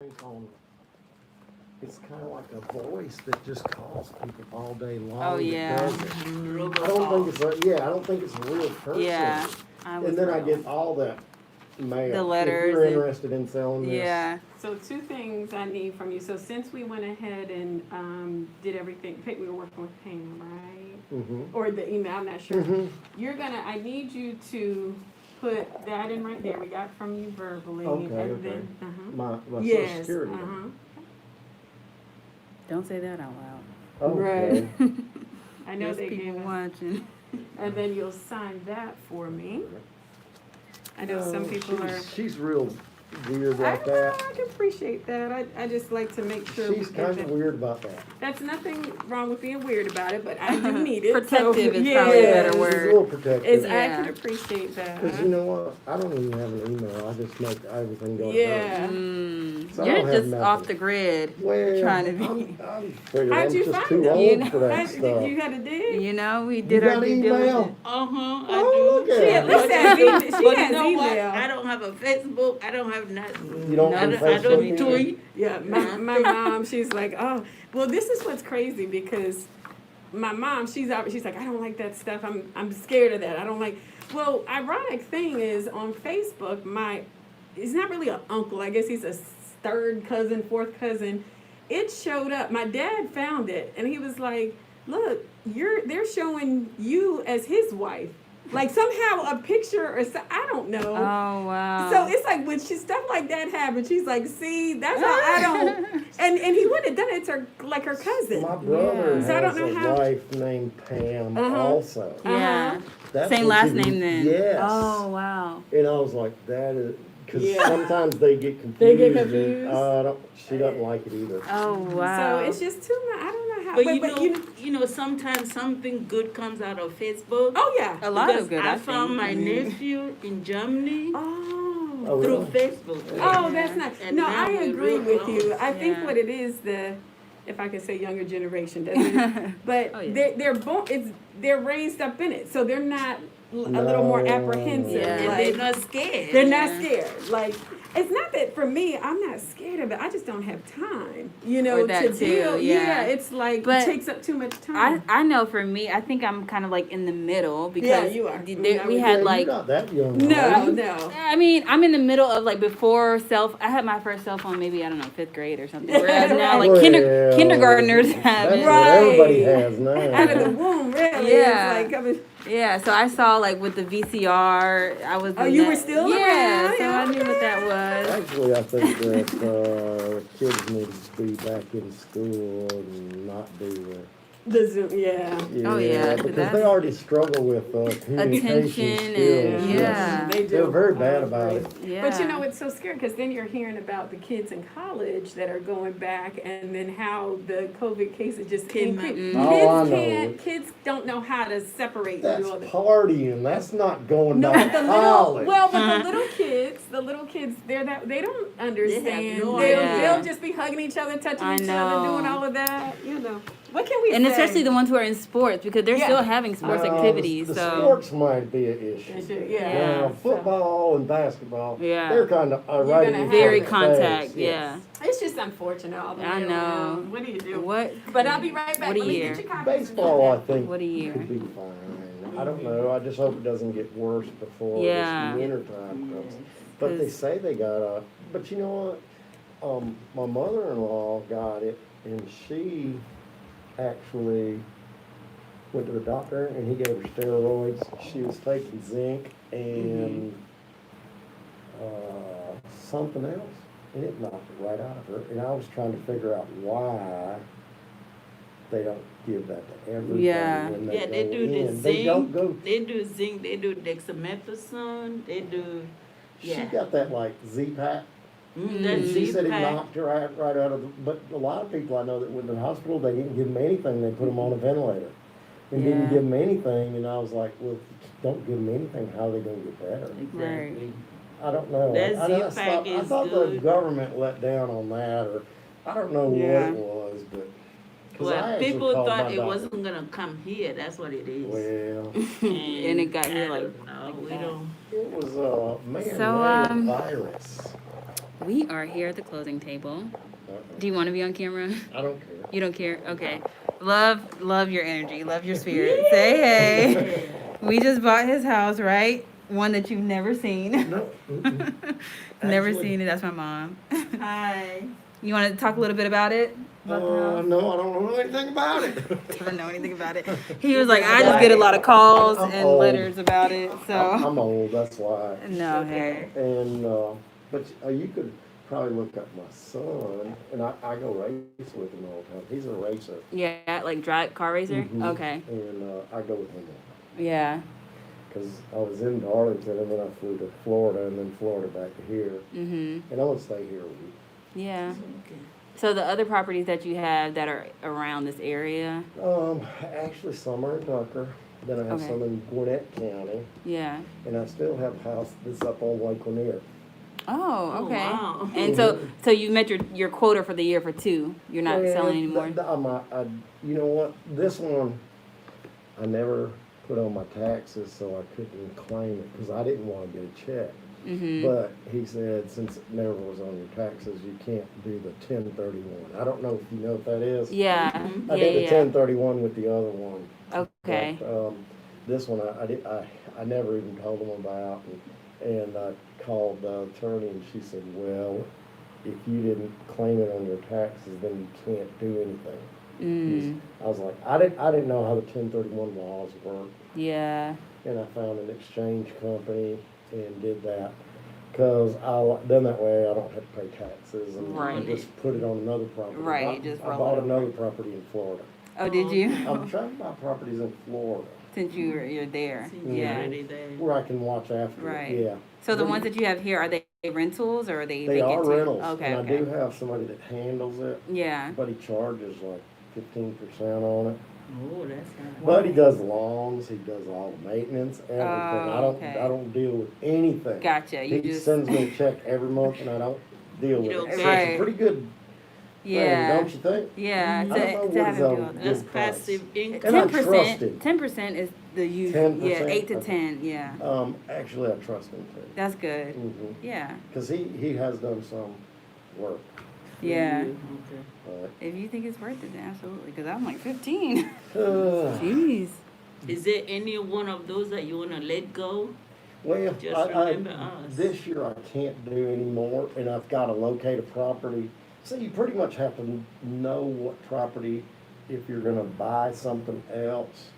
on, it's kind of like a voice that just calls people all day long. Oh, yeah. That does it. I don't think it's I don't think it's a real person. Yeah. And then I get all that mail. The letters If you're and- interested in selling this. Yeah. So two things I need from you. So since we went ahead and did everything, we were working with Pam, right? Mm-hmm. Or the email, I'm not sure. Mm-hmm. I need you to put that in right there. We got from you verbally. Okay, and okay. then, My Social yes, Security. Don't say that out loud. Okay. Right. I know There's they people gave us. watching. And then you'll sign that for me. I know some people are. She's real weird I like don't know, that. I can appreciate that. I just like to make sure. She's kind of weird about that. That's nothing wrong with being weird about it, but I do need it. Protective is yeah, probably a better She's word. a little protective. It's, Yeah. I can appreciate that. Because you know what? I don't even have an email. I just make everything go to her. Yeah. So I You're don't have just nothing. off the grid. Well, trying to be. I'm figuring How'd I'm you just find too them? old for that Did stuff. you had to dig? You know, we You did our got due email? diligence. I Oh, do. look She at at it. least has email. She But has you know what? email. I don't have a Facebook. I don't have nothing. You don't I have don't, Facebook I don't either? tweet. Yeah, my mom, she's like, oh, well, this is what's crazy because my mom, she's like, I don't like that stuff. I'm scared of that. I don't like. Well, ironic thing is on Facebook, he's not really an uncle. I guess he's a third cousin, fourth cousin. It showed up. My dad found it, and he was like, look, they're showing you as his wife. Like somehow a picture or so, I don't know. Oh, wow. So it's like when stuff like that happens, she's like, see, that's how I don't. And he wouldn't have done it to her, like her cousin. My brother Yeah. So I has don't know a how- wife named Pam Uh-huh. also. Yeah. That's Same what last she- name then. Yes. Oh, wow. And I was like, that is, because Yeah. sometimes they get confused. They get and, confused. she doesn't like it either. Oh, wow. So it's just too much. I don't know how. But you know, sometimes something good comes out of Facebook. Oh yeah. A lot because of good, I I found think. my I mean- nephew in Germany Oh. through really? Facebook. Oh, that's nice. And No, now I we're agree real with you. close. I think Yeah. what it is, if I can say younger generation, doesn't but Oh, yeah. they're raised up in it, so they're not a little more No. apprehensive. Yeah. And Like, they're not scared. they're not scared. Like, it's not that for me, I'm not scared of it. I just don't have time, Or that to too, deal. yeah. It's like But it takes up too much I, time. I know for me, I think I'm kind of like in the middle because Yeah, you are. we Yeah, had you're like, not that young. No, are you? no. I mean, I'm in the middle of like before I had my first cell phone maybe, I don't know, 5th grade or something. Whereas now like Well, kindergartners have That's it. what everybody Right. has now. Out of the womb, really. Yeah. It's like coming. Yeah, so I saw like with the VCR, I was. Oh, in you that- were still yeah, around? so I knew what that was. Actually, I think that kids need to be back in school and not be The Zoom, yeah. Oh, yeah, 'cause because that's- they already struggle with communication Attention skills. and- yes. yeah. They do. They're very bad about it. Yeah. But you know, it's so scary because then you're hearing about the kids in college that are going back and then how the COVID cases just Came increase. out. Oh, I know. Kids don't know how to separate That's and do all that. partying. That's not going No, back but to the college. but the little kids, they don't understand. no they'll, idea. they'll just be hugging each other, touching I each other, know. doing all of that. You know, what can we And say? especially the ones who are in sports because they're Yeah. still having sports Well, activities. The So sports might be an issue. Yeah. Now, football and basketball, Yeah. they're kind of You're right gonna in have very front of the contact. face, Yeah. yes. It's just unfortunate all the way I know. around. What do you do? What? But I'll be right back. What a Let me year. get your copies. Baseball, I think, What a year. could be fine. I don't know. I just hope it doesn't get worse before Yeah. this winter time comes. But they 'Cause- say they got a. But you know what? My mother-in-law got it, and she actually went to the doctor, and he gave her steroids. She was taking zinc and something else, and it knocked it right out of her. And I was trying to figure out why they don't give that to everybody Yeah. when they Yeah, they go do the in. They don't go. zinc. They do zinc. They do dexamethasone. They do. She Yeah. got that like Z-Pack. That And she said it Z-Pack. knocked her right out of the, but a lot of people I know that went to the hospital, they didn't give them anything, they put them on a ventilator. And didn't Yeah. give them anything, and I was like, well, if you don't give them anything, how are they gonna get better? Exactly. I don't know. That I Z-Pack is thought the good. government let down on that, or, I don't know Yeah. what it was, but. 'cause I Well, actually people called thought my it doctor. wasn't gonna come here. That's what it is. Well, And it got here like. No, we don't. it was a So, man-made virus. We are here at the closing table. Uh-uh. Do you want to be on camera? I don't care. You don't care? Okay. Love your energy. Love your spirit. Say hey. We just bought his house, right? One that you've never seen. No. Mm-mm. Never Actually- seen it. That's my mom. Hi. You want to talk a little bit about it? About the house? No, I don't know anything about it. Doesn't know anything about it. He was like, I just get a lot of calls I'm and old. letters about it. So I'm old, that's why. no, hey. And, but you could probably look up my son, and I go race with him all the time. He's a racer. Yeah, like drive car racer. Mhm. Okay. And I go with him Yeah. because I was in Darlington, and then I flew to Florida, and then Florida back to here. Mhm. And I'm gonna stay here a week. Yeah. Okay. So the other properties that you have that are around this area. Actually, some are in Tucker. Then I have Okay. some in Gwinnett County, Yeah. and I still have a house that's up on Lake Lanier. Oh, Oh, okay. wow. And so you met your quota for the year for 2. You're not selling anymore. You know what? This one, I never put on my taxes, so I couldn't claim it because I didn't want to get a check. Mhm. But he said since it never was on your taxes, you can't do the 1031. I don't know if you know what that is. Yeah. I Yeah. did the Yeah. 1031 with the other one. Okay. But, this one I never even told them about, and I called the attorney, and she said, well, if you didn't claim it on your taxes, then you can't do anything. Mm. I was like, I didn't know how the 1031 laws work, Yeah. and I found an exchange company and did that. Cause then that way I don't have to pay taxes and I Right. just put it on another property. Right, just I roll bought it over. another property in Florida. Oh, did you? I'm trying to buy properties in Florida Since you're there. Since you're Yeah. already there. where I can watch after Right. it, yeah. So the ones that you have here, are they rentals or are they They are vacant too? rentals, Okay. and Okay. I do have somebody that handles it, Yeah. but he charges like 15% on it. Oh, that's nice. But he does lawns, he does all the maintenance, everything. okay. I don't deal with anything. Gotcha. You He just sends me a check every month and I don't deal with You don't it. So pay. it's a pretty good thing, yeah. don't you think? Yeah. I To don't know have what him is do a all that. That's good price. passive income. And I trust him. 10% is the usual. 10%? Yeah, 8 to Okay. 10. Yeah. Actually, I trust him too. That's good. Yeah. Because he has done some work. Yeah. Okay. But, If you think it's worth it, then absolutely. Because I'm like 15. uh, Jeez. Is there any one of those that you want to let go? well, Just remember us. this year I can't do anymore, and I've got to locate a property. So you pretty much have to know what property if you're going to buy something else.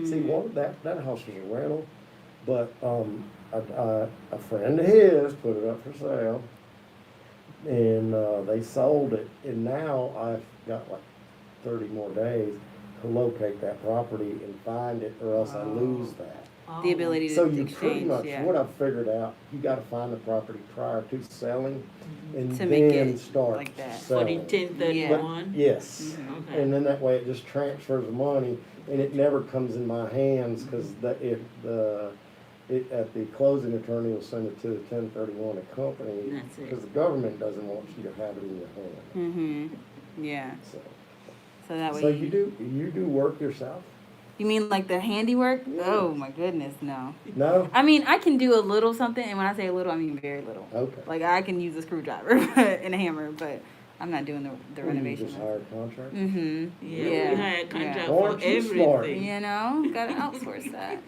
See, that house was a rental, but a friend of his put it up for sale, and they sold it, and now I've got like 30 more days to locate that property and find it, or else I lose that. The ability to So you exchange. pretty much, Yeah. what I've figured out, you gotta find the property prior to selling, and To make then it start like that. For the selling. 1031? Yes, Okay. and then that way it just transfers the money, and it never comes in my hands, cause at the closing attorney will send it to the 1031 a company, That's it. cause the government doesn't want you to have it in your hand, Mm-hmm. Yeah. So that way. So you do work yourself? You mean like the handiwork? Yeah. Oh my goodness, no. No? I mean, I can do a little something, and when I say a little, I mean very little. Okay. Like I can use a screwdriver and a hammer, but I'm not doing the You renovation. just hired a contractor? Mm-hmm. Yeah, we had a contract Oh, for aren't you smart? everything. You know, gotta outsource that.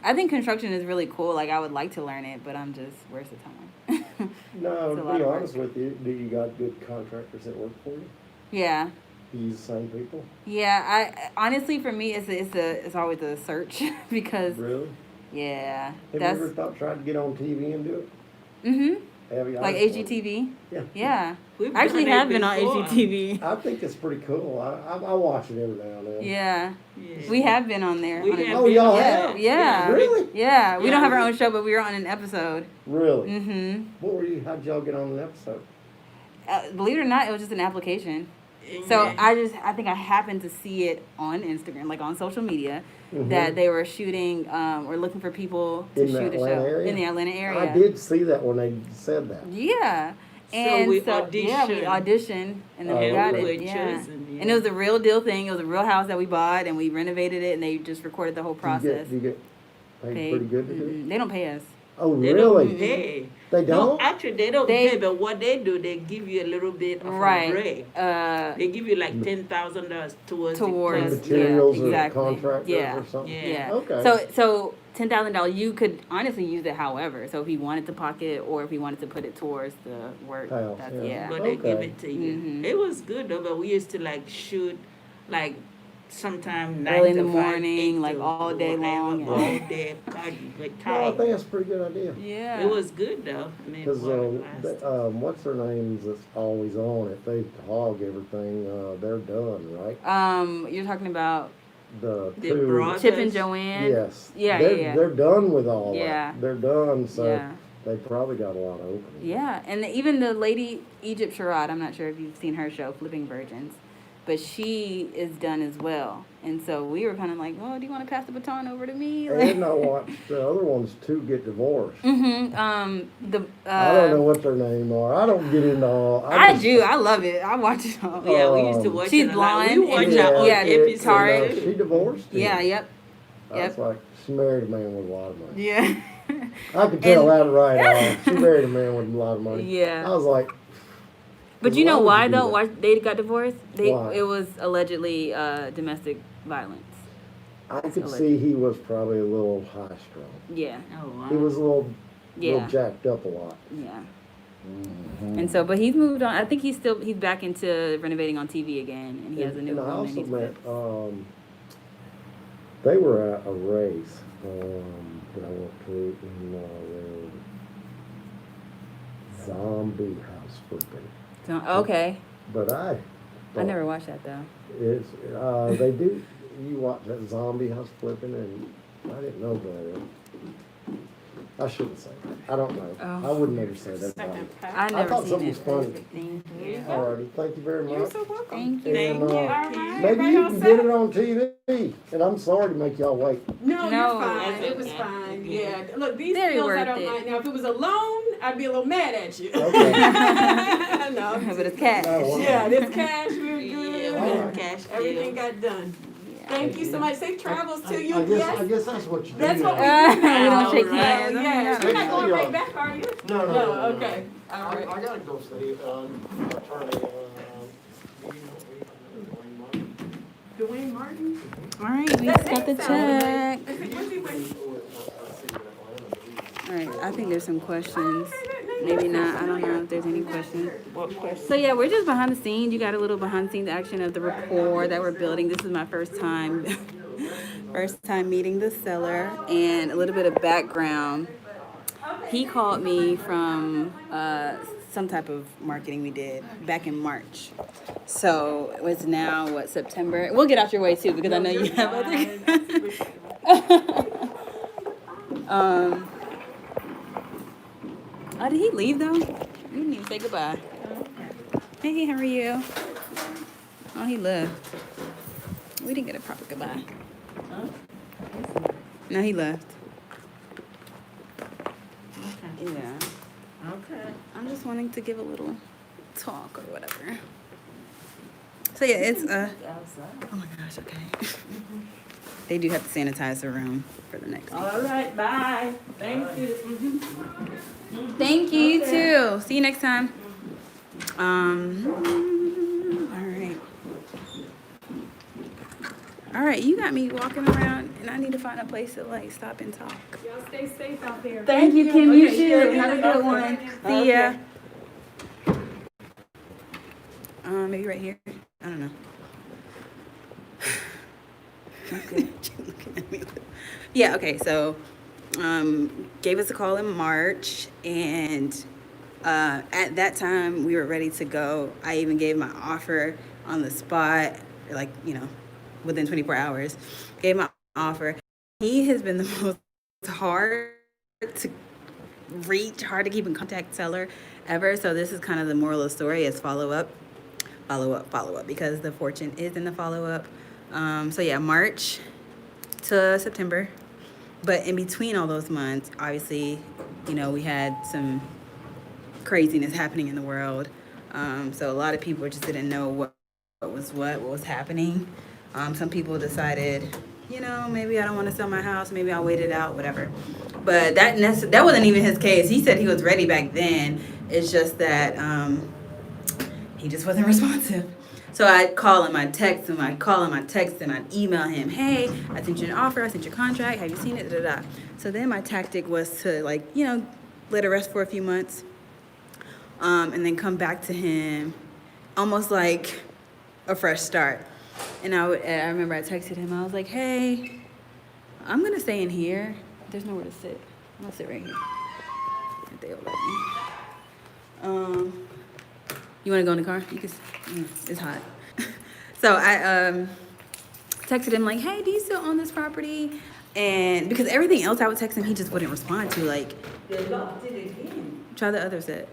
I think construction is really cool. Like I would like to learn it, but I'm just where's the time? No, It's a to lot be of work. honest with you, do you got good contractors that work for you? Yeah. Do you use the same people? Yeah, I honestly for me it's always a search because Really? yeah, Have that's you ever trying to get on TV and do it? mhm. Have you? Like HGTV. Yeah. Yeah, We've I actually done it have been on before. HGTV. I think it's pretty cool. I watch it every now and then. Yeah, Yeah. we have been on there. We on a- have Oh, been y'all on have? it. Yeah. Really? Yeah, we Yeah. don't have our own show, but we were on an episode. Really? Mhm. How'd y'all get on an episode? Believe it or not, it was just an application. And So yeah. I think I happened to see it on Instagram, like on social media, that they were shooting or looking for people to In the shoot a Atlanta show area? in the Atlanta area. I did see that when they said that. Yeah. So And we yeah, we auditioned. auditioned and then we Oh, got okay. it. We were Yeah. chosen, yeah. And it was a real deal thing. It was a real house that we bought and we renovated it and they just recorded the whole process. Do you get paid pretty good to do it? They don't pay us. Oh, They really? don't pay. They No, don't? actually, they don't They- pay, but what they do, they give you a little bit of a Right. break. They give you like $10,000 towards the Towards cost. Materials yeah, or exactly. contractors Yeah. or something? Yeah. Okay. So $10,000, you could honestly use it however. So if he wanted to pocket or if he wanted to put it towards the work, House, that's yeah. yeah. But they give Okay. it to you. Mhm. It was good though, but we used to like shoot like sometime 9 Early in to the 5, morning, 8 like to all day whatever, long, all yeah. day. God, we're No, I tired. think that's a pretty good idea. Yeah. It was good though. I mean, Because, while it lasted. what's their names that's always on, if they hog everything, they're done, right? You're talking about The The two, broad- Chip and Others? Joanne? yes. Yeah, They're, yeah, yeah. they're done with all Yeah. that. They're done, so Yeah. they probably got a lot of openings. Yeah, and even the lady Egypt Sherrod, I'm not sure if you've seen her show, Flipping Virgins, but she is done as well. And so we were kind of like, well, do you want to pass the baton over to me? And I watched the other ones too get divorced. Mm-hmm. I don't know what their name are. I don't get into all. I just- do. I love it. I watch it all. Yeah, we used to watch She's it a lot. We blonde watch and our own yeah, episodes Tari. No, she too. divorced him. Yeah. Yep. That's like she married a man with a lot of money. Yeah. I could tell And- that right off. She married a man with a lot of money. Yeah. I was like, But you know would why do though? that? Why they got divorced? Why? It was allegedly domestic violence. I could see he was probably a little high strung. Yeah. Oh, wow. He was a little Yeah. jacked up a lot. Yeah. And so, but he's moved on. I think he's back into renovating on TV again, and he has a new And I woman. also he's met, with. they were at a race that I went to in Zombie House Flipping. So, okay. But I Never watched that though. It's, they do, you watch that Zombie House Flipping and I didn't know better. I shouldn't say that. I don't know. Oh. I would never say that. Second about pack. I I never thought seen something it. was funny. Thank you. it. Alrighty, thank you very You're much. so welcome. Thank you. Thank And, you. All right. maybe Everybody you all can set? get it on TV. And I'm sorry to make y'all wait. No, No, you're fine. that's It was okay. fine. Yeah. Look, these Very bills I worth don't it. mind. Now, if it was a loan, I'd be a little mad at you. Okay. No. But it's cash. No, well, Yeah, this cash, we were Yeah, good. we Alright. had cash Everything deals. got done. Yeah. Thank you so much. Safe travels to you. I Yes. guess that's what you do. That's what we now. do now. We don't shake Right. hands. Yes. You're not going right back, are you? No, Okay. All I right. gotta go see, attorney, Dwayne Martin? All right, we just got the That check. sounds like- what's he with? All right, I think there's some questions. Maybe not. I don't know if there's any questions. What question? So yeah, we're just behind the scenes. You got a little behind the scenes action of the rapport that we're building. This is my first time, meeting the seller, and a little bit of background. He called me from some type of marketing we did back in March. So it was now September. We'll get out your way too because I know you have other. Oh, did he leave though? You didn't even say goodbye. Hey, how are you? Oh, he left. We didn't get a proper goodbye. No, he left. Okay. Yeah. Okay. I'm just wanting to give a little talk or whatever. So yeah, it's Outside. oh my gosh, okay. They do have to sanitize the room for the next one. All right, bye. Thank you. Mhm. Thank you, you too. See you next time. All right, you got me walking around and I need to find a place to like stop and talk. Y'all stay safe out there. Thank you, Kim. You Okay, too. sure. Have a good one. See ya. Maybe right here. I don't know. Okay. Looking at me. Yeah. Okay. So, gave us a call in March, and at that time we were ready to go. I even gave my offer on the spot, like within 24 hours. Gave my offer. He has been the most hard to reach, hard to keep in contact seller ever. So this is kind of the moral of the story: is follow up, because the fortune is in the follow up. So yeah, March to September. But in between all those months, obviously, we had some craziness happening in the world. So a lot of people just didn't know what was happening. Some people decided, maybe I don't want to sell my house. Maybe I'll wait it out, whatever. But that wasn't even his case. He said he was ready back then. It's just that he just wasn't responsive. So I'd call him, I'd text him, I'd call him, I'd text him, I'd email him, hey, I sent you an offer, I sent your contract, have you seen it, da, da, da. So then my tactic was to, like, you know, let it rest for a few months, and then come back to him almost like a fresh start. And I remember I texted him, I was like, hey, I'm gonna stay in here. There's nowhere to sit. I'm gonna sit right here. If they'll let me. You wanna go in the car? You can, it's hot. So I texted him like, hey, do you still own this property? And because everything else I would text him, he just wouldn't respond to. Like, they locked it again. Try the other set.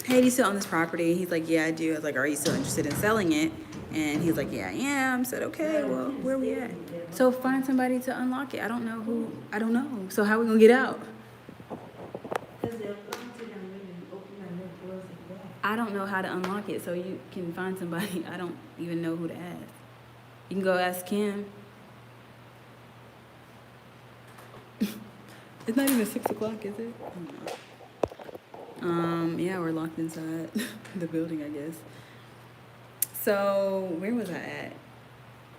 Hey, do you still own this property? He's like, yeah, I do. I was like, are you still interested in selling it? And he's like, yeah, I am. I said, okay, well, where we at? So find somebody to unlock it. I don't know who. I don't know. So how we gonna get out? I don't know how to unlock it, so you can find somebody. I don't even know who to ask. You can go ask Kim. It's not even 6 o'clock, is it? Yeah, we're locked inside the building, I guess. So where was I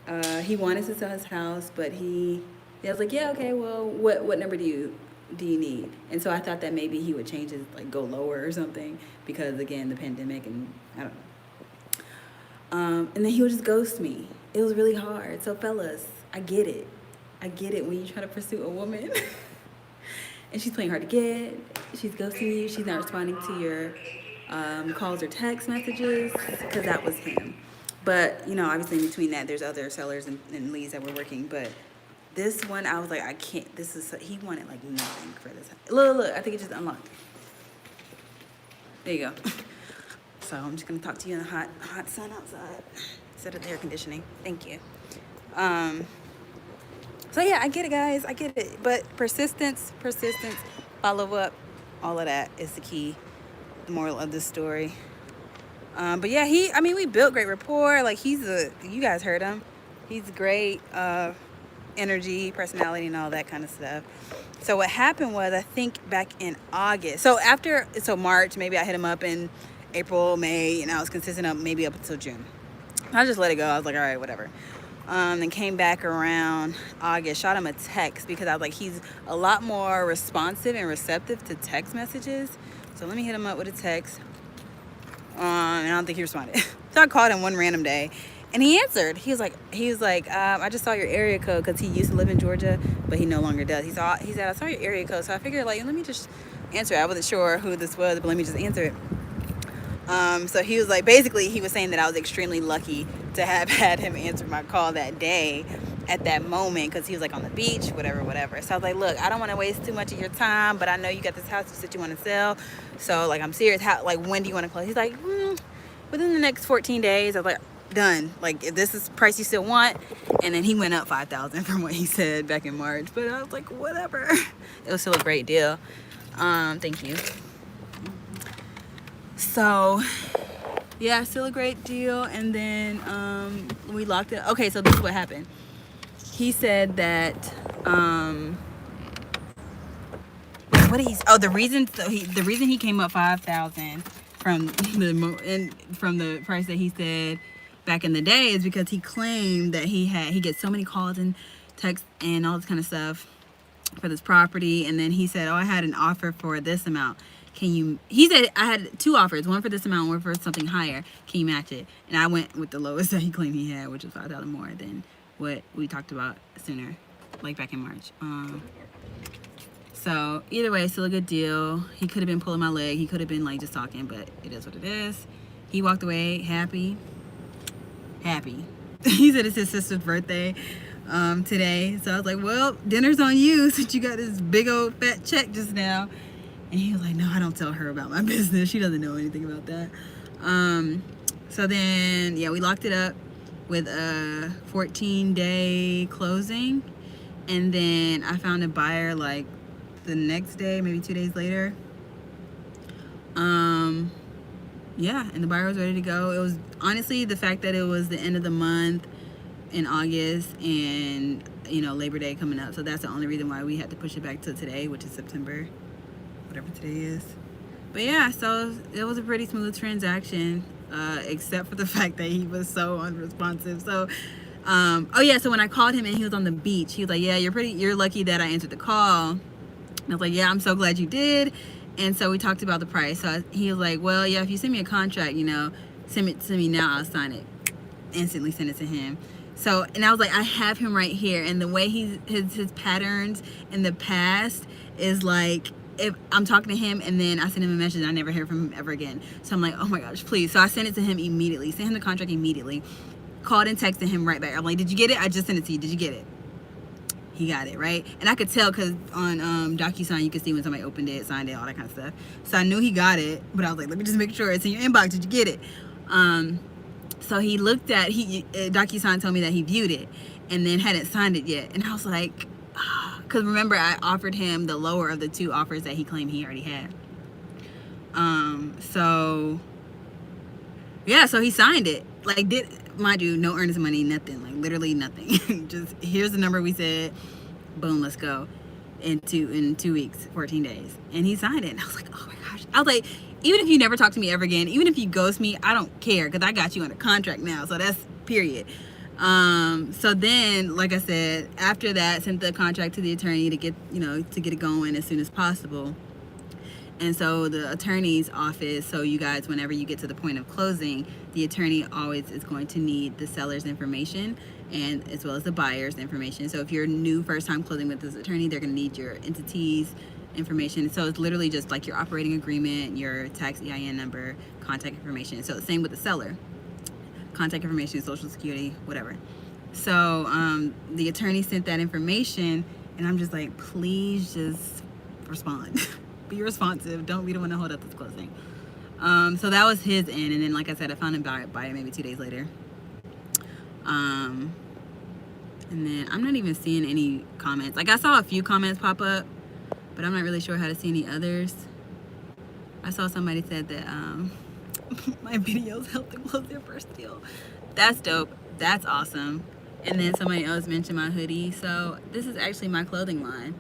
at? He wanted to sell his house, but I was like, yeah, okay, well, what number do you need? And so I thought that maybe he would change his, like, go lower or something, because again, the pandemic, and I don't know. And then he would just ghost me. It was really hard. So fellas, I get it. I get it when you try to pursue a woman and she's playing hard to get. She's ghosting you. She's not responding to your calls or text messages, because that was him. But, you know, obviously in between that, there's other sellers and leads that were working. But this one, I was like, I can't. He wanted like nothing for this. Look, I think it just unlocked. There you go. So I'm just gonna talk to you in the hot sun outside instead of the air conditioning. Thank you. So yeah, I get it, guys. I get it. But persistence, follow up, all of that is the key. The moral of this story. But yeah, we built great rapport. Like, you guys heard him. He's great, energy, personality, and all that kind of stuff. So what happened was, I think back in August. So March, maybe I hit him up in April, May, and I was consistent up maybe up until June. I just let it go. I was like, all right, whatever. Then came back around August, shot him a text, because I was like, he's a lot more responsive and receptive to text messages. So let me hit him up with a text. And I don't think he responded. So I called him one random day, and he answered. He was like, I just saw your area code, because he used to live in Georgia, but he no longer does. He said, I saw your area code, so I figured, like, let me just answer it. I wasn't sure who this was, but let me just answer it. So he was like, basically, he was saying that I was extremely lucky to have had him answer my call that day at that moment, because he was like on the beach, whatever. So I was like, look, I don't want to waste too much of your time, but I know you got this house that you want to sell. So, like, I'm serious. When do you want to close? He's like, within the next 14 days. I was like, done. Like, if this is the price you still want. And then he went up $5,000 from what he said back in March. But I was like, whatever. It was still a great deal. Thank you. So, yeah, still a great deal. And then we locked it. Okay, so this is what happened. He said that the reason he came up $5,000 from the price that he said back in the day is because he claimed that he gets so many calls and texts and all this kind of stuff for this property. And then he said, I had an offer for this amount. He said, I had 2 offers, one for this amount, one for something higher. Can you match it? And I went with the lowest that he claimed he had, which was $5,000 more than what we talked about sooner, like back in March. So either way, still a good deal. He could have been pulling my leg. He could have been like just talking, but it is what it is. He walked away happy. He said it's his sister's birthday today. So I was like, well, dinner's on you since you got this big old fat check just now. And he was like, no, I don't tell her about my business. She doesn't know anything about that. So then, yeah, we locked it up with a 14-day closing. And then I found a buyer like the next day, maybe 2 days later. Yeah, and the buyer was ready to go. It was honestly the fact that it was the end of the month in August, and Labor Day coming up. So that's the only reason why we had to push it back to today, which is September, whatever today is. But yeah, so it was a pretty smooth transaction, except for the fact that he was so unresponsive. So, so when I called him and he was on the beach, he was like, yeah, you're lucky that I answered the call. And I was like, yeah, I'm so glad you did. And so we talked about the price. So he was like, well, yeah, if you send me a contract, send it to me now, I'll sign it. Instantly send it to him. So, and I was like, I have him right here. And the way his patterns in the past is like, if I'm talking to him and then I send him a message and I never hear from him ever again. So I'm like, oh my gosh, please. So I sent it to him immediately. Sent him the contract immediately. Called and texted him right back. I'm like, did you get it? I just sent it to you. Did you get it? He got it, right? And I could tell because on DocuSign, you could see when somebody opened it, signed it, all that kind of stuff. So I knew he got it, but I was like, let me just make sure it's in your inbox. Did you get it? So he looked at, DocuSign told me that he viewed it and then hadn't signed it yet. And I was like, because remember, I offered him the lower of the two offers that he claimed he already had. So he signed it. Like, mind you, no earnest money, nothing. Like, literally nothing. Just, here's the number we said. Boom, let's go. In 2 weeks, 14 days. And he signed it. And I was like, oh my gosh. I was like, even if you never talk to me ever again, even if you ghost me, I don't care because I got you under contract now. So that's period. So then, like I said, after that, sent the contract to the attorney to get it going as soon as possible. And so the attorney's office, so you guys, whenever you get to the point of closing, the attorney always is going to need the seller's information and as well as the buyer's information. So if you're new first time closing with this attorney, they're going to need your entities information. So it's literally just like your operating agreement, your tax EIN number, contact information. So the same with the seller. Contact information, social security, whatever. So the attorney sent that information and I'm just like, please just respond. Be responsive. Don't be the one to hold up this closing. So that was his end. And then, like I said, I found him buyer maybe 2 days later. And then I'm not even seeing any comments. Like I saw a few comments pop up, but I'm not really sure how to see any others. I saw somebody said that my videos helped them close their first deal. That's dope. That's awesome. And then somebody else mentioned my hoodie. So this is actually my clothing line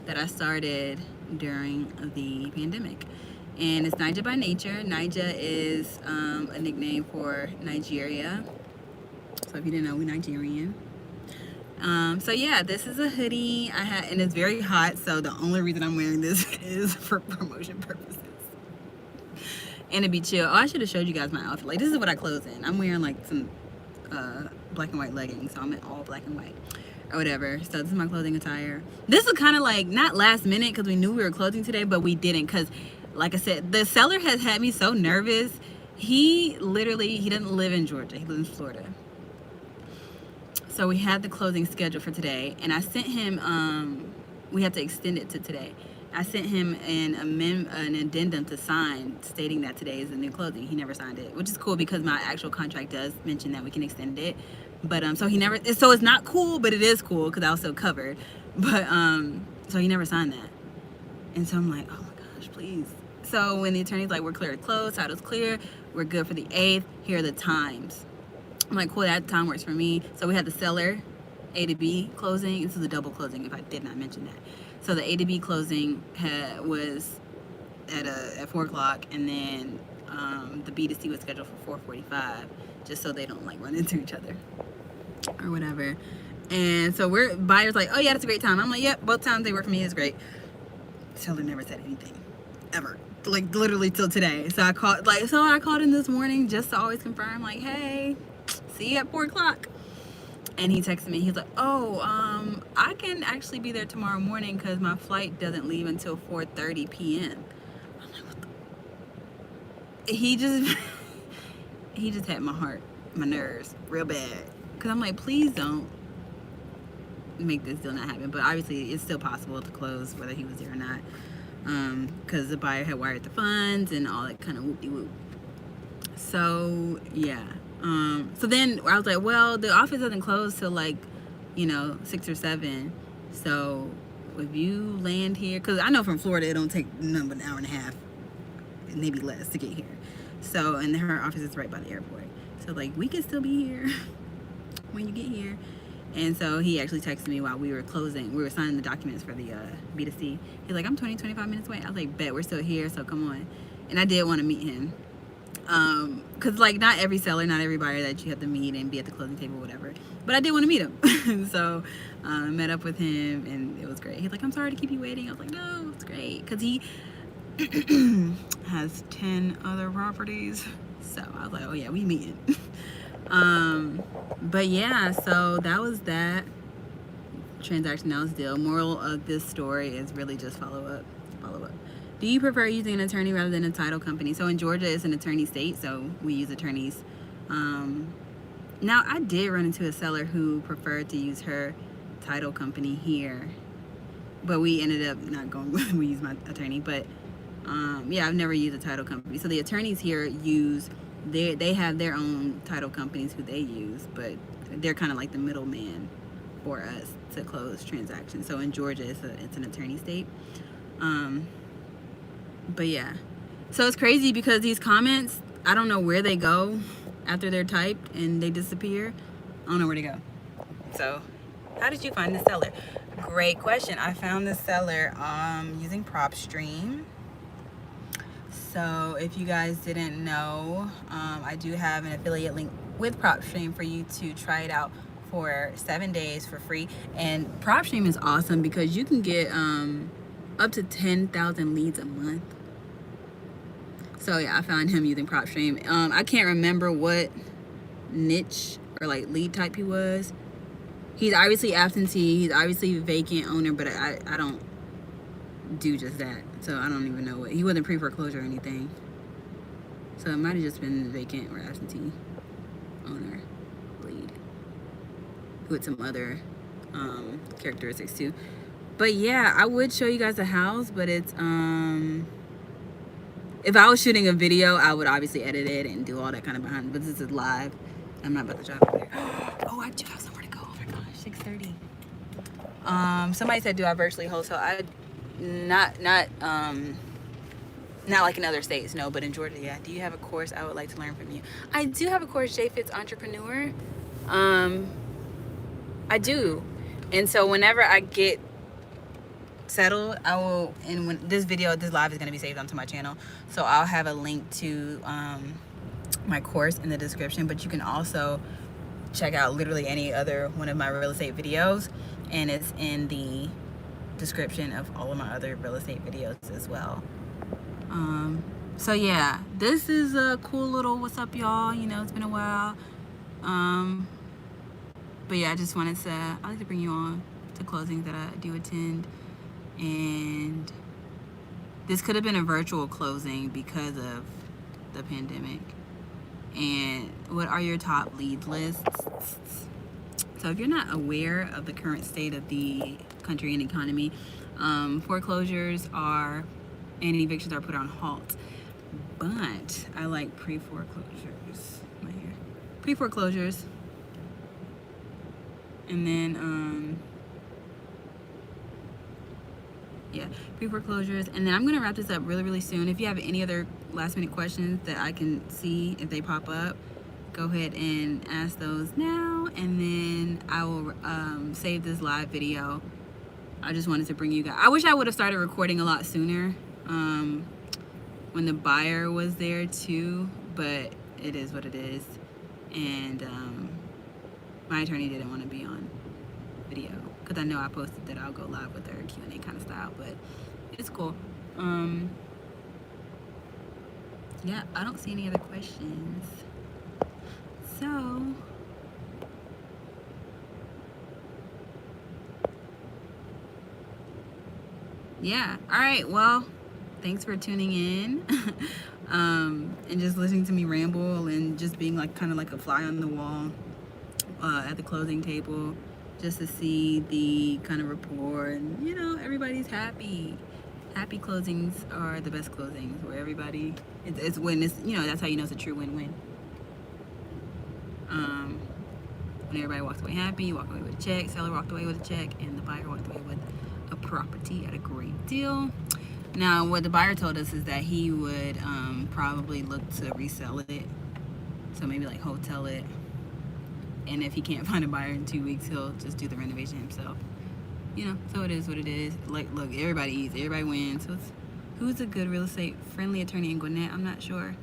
that I started during the pandemic. And it's Naija by Nature. Naija is a nickname for Nigeria. So if you didn't know, we're Nigerian. So yeah, this is a hoodie and it's very hot. So the only reason I'm wearing this is for promotion purposes. And to be chill. Oh, I should have showed you guys my outfit. Like, this is what I close in. I'm wearing like some black and white leggings. So I'm in all black and white or whatever. So this is my clothing attire. This is kind of like not last minute because we knew we were closing today, but we didn't because, like I said, the seller has had me so nervous. He doesn't live in Georgia. He lives in Florida. So we had the closing scheduled for today, and I sent him, we had to extend it to today. I sent him an addendum to sign stating that today is the new closing. He never signed it, which is cool because my actual contract does mention that we can extend it. But so it's not cool, but it is cool because I was still covered. But so he never signed that. And so I'm like, oh my gosh, please. So when the attorney's like, we're clear to close, title's clear, we're good for the 8th, here are the times. I'm like, cool, that time works for me. So we had the seller A to B closing. This is a double closing if I did not mention that. So the A to B closing was at 4 o'clock, and then the B to C was scheduled for 4:45, just so they don't like run into each other or whatever. And so buyers like, oh yeah, that's a great time. I'm like, yep, both times they work for me. It's great. Seller never said anything ever, like literally till today. So I called in this morning just to always confirm, like, hey, see you at 4 o'clock. And he texted me. He's like, oh, I can actually be there tomorrow morning because my flight doesn't leave until 4:30 p.m. I'm like, what the? He just had my nerves real bad. Because I'm like, please don't make this deal not happen. But obviously, it's still possible to close whether he was there or not. Because the buyer had wired the funds and all that kind of whoop-de-whoop. So, yeah. So then I was like, well, the office doesn't close till 6 or 7. So if you land here, because I know from Florida it don't take nothing but an hour and a half, maybe less to get here. So, and her office is right by the airport. So like, we can still be here when you get here. And so he actually texted me while we were closing. We were signing the documents for the B2C. He's like, I'm 25 minutes away. I was like, bet, we're still here, so come on. And I did want to meet him. Because, like, not every seller, not every buyer that you have to meet and be at the closing table or whatever. But I did want to meet him. So met up with him, and it was great. He's like, I'm sorry to keep you waiting. I was like, no, it's great. Because he has 10 other properties. So I was like, oh, yeah, we meeting. But yeah, so that was that transaction. That was deal. Moral of this story is really just follow up. Do you prefer using an attorney rather than a title company? So in Georgia, it's an attorney state, so we use attorneys. Now, I did run into a seller who preferred to use her title company here, but we ended up not going. We used my attorney, but yeah, I've never used a title company. So the attorneys here they have their own title companies who they use, but they're kind of like the middleman for us to close transactions. So in Georgia, it's an attorney state. But yeah, so it's crazy because these comments, I don't know where they go after they're typed and they disappear. I don't know where to go. So how did you find the seller? Great question. I found the seller using PropStream. So if you guys didn't know, I do have an affiliate link with PropStream for you to try it out for 7 days for free. And PropStream is awesome because you can get up to 10,000 leads a month. So yeah, I found him using PropStream. I can't remember what niche or like lead type he was. He's obviously absentee. He's obviously vacant owner, but I don't do just that. So I don't even know what. He wasn't pre-foreclosure or anything. So it might have just been vacant or absentee owner lead with some other characteristics too. But yeah, I would show you guys the house, but it's if I was shooting a video, I would obviously edit it and do all that kind of behind. But this is live. I'm not about to drive over there. Oh, I do have somewhere to go. Oh my gosh, 6:30. Somebody said, do I virtually wholesale? Not like in other states, no, but in Georgia, yeah. Do you have a course I would like to learn from you? I do have a course, JFit's Entrepreneur. I do. And so whenever I get settled, I will, and when this live is going to be saved onto my channel, so I'll have a link to my course in the description, but you can also check out literally any other one of my real estate videos, and it's in the description of all of my other real estate videos as well. So yeah, this is a cool little what's up, y'all. You know, it's been a while. But yeah, I just wanted to, I like to bring you on to closings that I do attend. And this could have been a virtual closing because of the pandemic. And what are your top lead lists? So if you're not aware of the current state of the country and economy, foreclosures and evictions are put on halt. But I like pre-foreclosures. Right here. Pre-foreclosures. And then, yeah, pre-foreclosures. And then I'm going to wrap this up really, really soon. If you have any other last minute questions that I can see if they pop up, go ahead and ask those now. And then I will save this live video. I just wanted to bring you guys. I wish I would have started recording a lot sooner when the buyer was there too, but it is what it is. And my attorney didn't want to be on video because I know I posted that I'll go live with her Q&A kind of style, but it's cool. Yeah, I don't see any other questions. So yeah, all right, well, thanks for tuning in and just listening to me ramble and just being like kind of like a fly on the wall at the closing table, just to see the kind of rapport, and you know, everybody's happy. Happy closings are the best closings, where everybody it's when it's, you know, that's how you know it's a true win-win. When everybody walks away happy, you walk away with a check, seller walked away with a check, and the buyer walked away with a property at a great deal. Now, what the buyer told us is that he would probably look to resell it, so maybe like wholesale it And if he can't find a buyer in 2 weeks, he'll just do the renovation himself. You know, so it is what it is. Like, look, everybody eats, everybody wins. So who's a good real estate friendly attorney in Gwinnett? I'm not sure.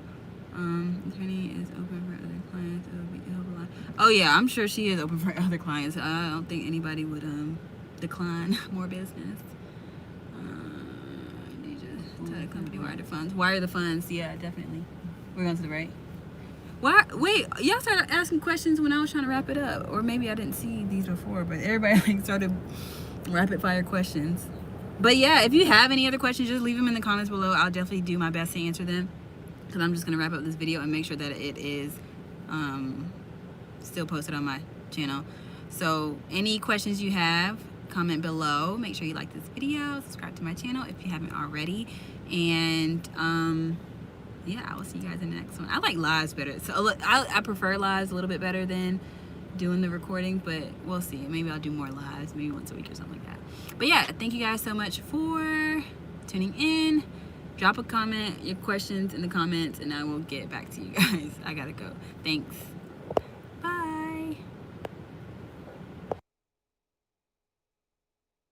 Attorney is open for other clients. It'll help a lot. Oh yeah, I'm sure she is open for other clients. I don't think anybody would decline more business. You just tell the company wire the funds. Wire the funds. Yeah, definitely. We're going to the right. Why? Wait, y'all started asking questions when I was trying to wrap it up, or maybe I didn't see these before. But everybody like started rapid fire questions. But yeah, if you have any other questions, just leave them in the comments below. I'll definitely do my best to answer them. Because I'm just going to wrap up this video and make sure that it is still posted on my channel. So any questions you have, comment below. Make sure you like this video, subscribe to my channel if you haven't already. And yeah, I will see you guys in the next one. I like lives better. So I prefer lives a little bit better than doing the recording, but we'll see. Maybe I'll do more lives, maybe once a week or something like that. But yeah, thank you guys so much for tuning in. Drop a comment, your questions in the comments, and I will get back to you guys. I gotta go. Thanks.